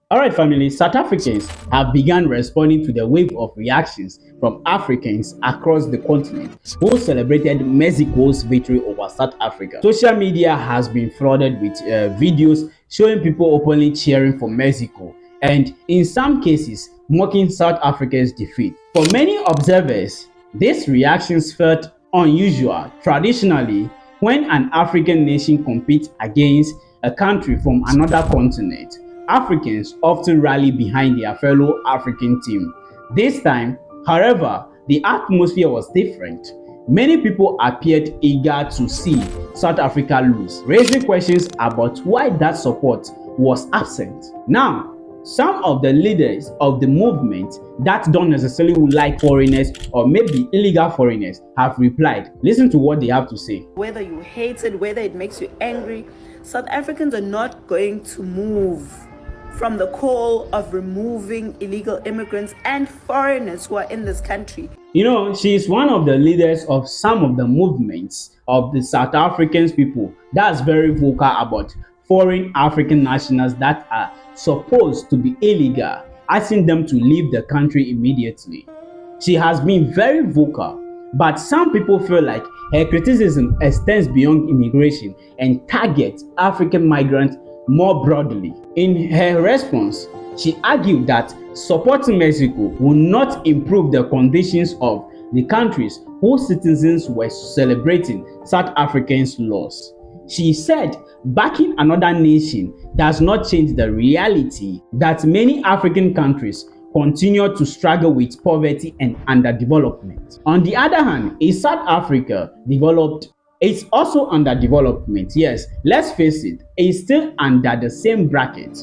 Alright family, South Africans have begun responding to the wave of reactions from Africans across the continent who celebrated Mexico's victory over South Africa. Social media has been flooded with videos showing people openly cheering for Mexico and in some cases mocking South Africa's defeat. For many observers, these reactions felt unusual. Traditionally, when an African nation competes against a country from another continent, Africans often rally behind their fellow African team. This time, however, the atmosphere was different. Many people appeared eager to see South Africa lose, raising questions about why that support was absent. Now, some of the leaders of the movement that don't necessarily like foreigners or maybe illegal foreigners have replied. Listen to what they have to say. Whether you hate it, whether it makes you angry, South Africans are not going to move from the call of removing illegal immigrants and foreigners who are in this country. You know, she is one of the leaders of some of the movements of the South African people that's very vocal about foreign African nationals that are supposed to be illegal, asking them to leave the country immediately. She has been very vocal, but some people feel like her criticism extends beyond immigration and targets African migrants more broadly. In her response, she argued that supporting Mexico will not improve the conditions of the countries whose citizens were celebrating South Africans' loss. She said backing another nation does not change the reality that many African countries continue to struggle with poverty and underdevelopment. On the other hand, is South Africa developed? It's also under development. Yes, let's face it, it's still under the same bracket.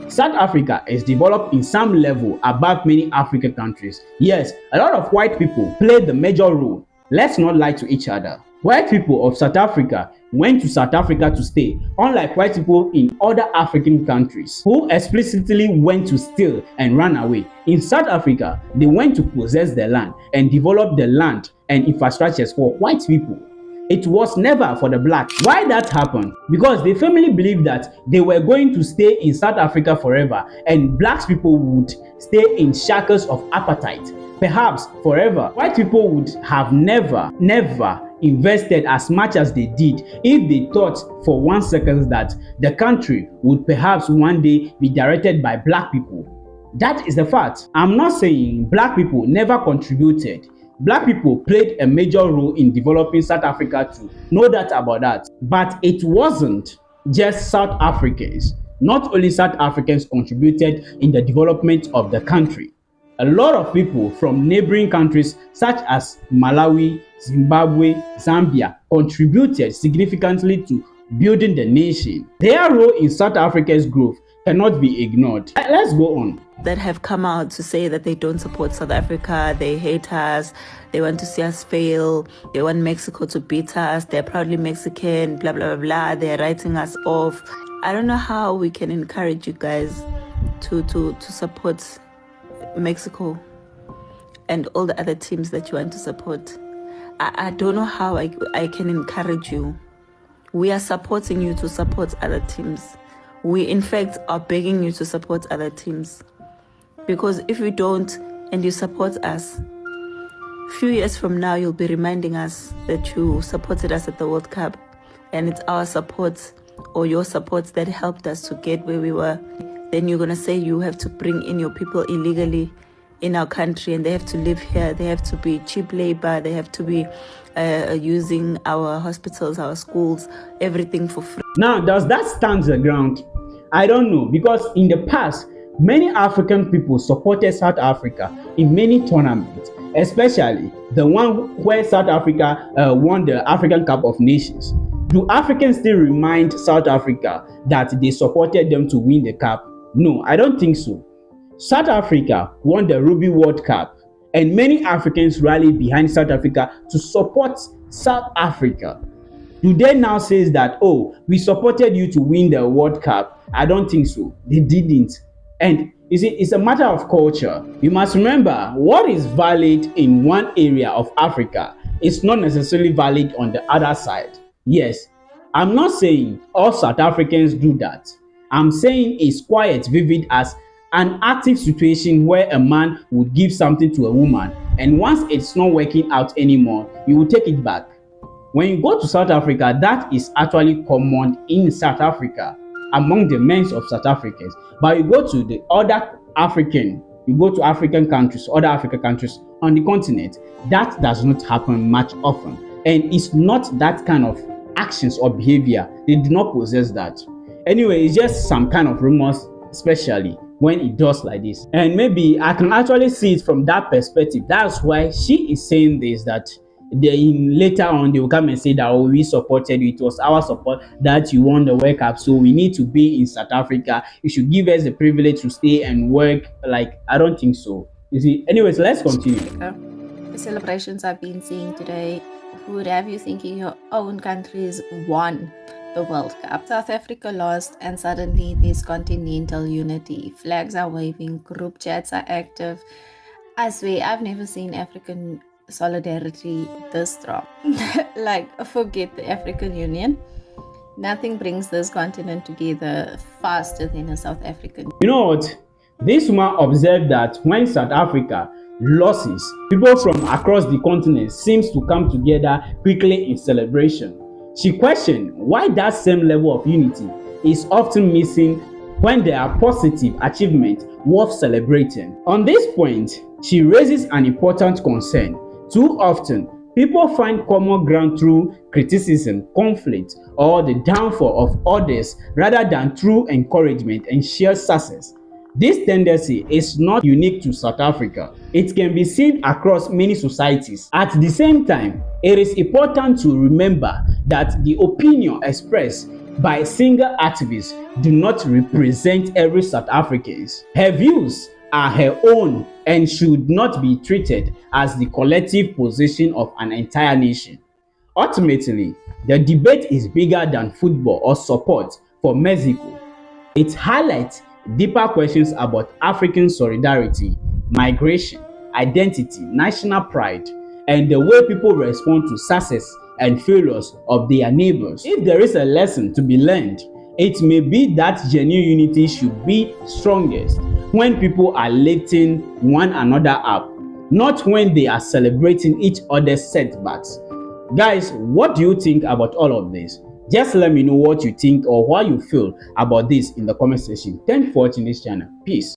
South Africa is developed in some level above many African countries. Yes, a lot of white people played the major role. Let's not lie to each other. White people of South Africa went to South Africa to stay, unlike white people in other African countries who explicitly went to steal and run away. In South Africa, they went to possess the land and develop the land and infrastructures for white people. It was never for the black. Why that happened? Because the family believed that they were going to stay in South Africa forever and black people would stay in shackles of apartheid, perhaps forever. White people would have never invested as much as they did if they thought for 1 second that the country would perhaps one day be directed by black people. That is the fact. I'm not saying black people never contributed. Black people played a major role in developing South Africa too. No doubt about that. But it wasn't just South Africans. Not only South Africans contributed in the development of the country. A lot of people from neighboring countries such as Malawi, Zimbabwe, Zambia contributed significantly to building the nation. Their role in South Africa's growth cannot be ignored. Let's go on. That have come out to say that they don't support South Africa, they hate us, they want to see us fail, they want Mexico to beat us, they're proudly Mexican, blah, blah, blah, blah, they're writing us off. I don't know how we can encourage you guys to support Mexico and all the other teams that you want to support. I don't know how I can encourage you. We are supporting you to support other teams. We, in fact, are begging you to support other teams. Because if you don't and you support us, a few years from now, you'll be reminding us that you supported us at the World Cup. And it's our support or your support that helped us to get where we were. Then you're going to say you have to bring in your people illegally in our country and they have to live here. They have to be cheap labor. They have to be using our hospitals, our schools, everything for free. Now, does that stand the ground? I don't know, because in the past, many African people supported South Africa in many tournaments, especially the one where South Africa won the African Cup of Nations. Do Africans still remind South Africa that they supported them to win the cup? No, I don't think so. South Africa won the Rugby World Cup, and many Africans rallied behind South Africa to support South Africa. Do they now say that, oh, we supported you to win the World Cup? I don't think so. They didn't. And you see, it's a matter of culture. You must remember, what is valid in one area of Africa is not necessarily valid on the other side. Yes, I'm not saying all South Africans do that. I'm saying it's quite vivid as an active situation where a man would give something to a woman, and once it's not working out anymore, you will take it back. When you go to South Africa, that is actually common in South Africa among the men of South Africans. But you go to the other African, you go to African countries, other African countries on the continent, that does not happen much often. And it's not that kind of actions or behavior. They do not possess that. Anyway, it's just some kind of rumors, especially when it does like this. And maybe I can actually see it from that perspective. That's why she is saying this, that later on they will come and say that, oh, we supported you, it was our support that you won the World Cup, so we need to be in South Africa, you should give us the privilege to stay and work. Like, I don't think so, you see. Anyways, let's continue. The celebrations I've been seeing today would have you thinking your own countries won the World Cup. South Africa lost, and suddenly there's continental unity. Flags are waving, group chats are active. I swear, I've never seen African solidarity this strong. Like, forget the African Union. Nothing brings this continent together faster than a South African. You know what? This woman observed that when South Africa losses, people from across the continent seems to come together quickly in celebration. She questioned why that same level of unity is often missing when there are positive achievements worth celebrating. On this point, she raises an important concern. Too often, people find common ground through criticism, conflict, or the downfall of others rather than through encouragement and shared success. This tendency is not unique to South Africa. It can be seen across many societies. At the same time, it is important to remember that the opinion expressed by single activists do not represent every South African. Her views are her own and should not be treated as the collective position of an entire nation. Ultimately, the debate is bigger than football or support for Mexico. It highlights deeper questions about African solidarity, migration, identity, national pride, and the way people respond to success and failures of their neighbors. If there is a lesson to be learned, it may be that genuine unity should be strongest when people are lifting one another up, not when they are celebrating each other's setbacks. Guys, what do you think about all of this? Just let me know what you think or what you feel about this in the comment section. Thanks for watching this channel. Peace.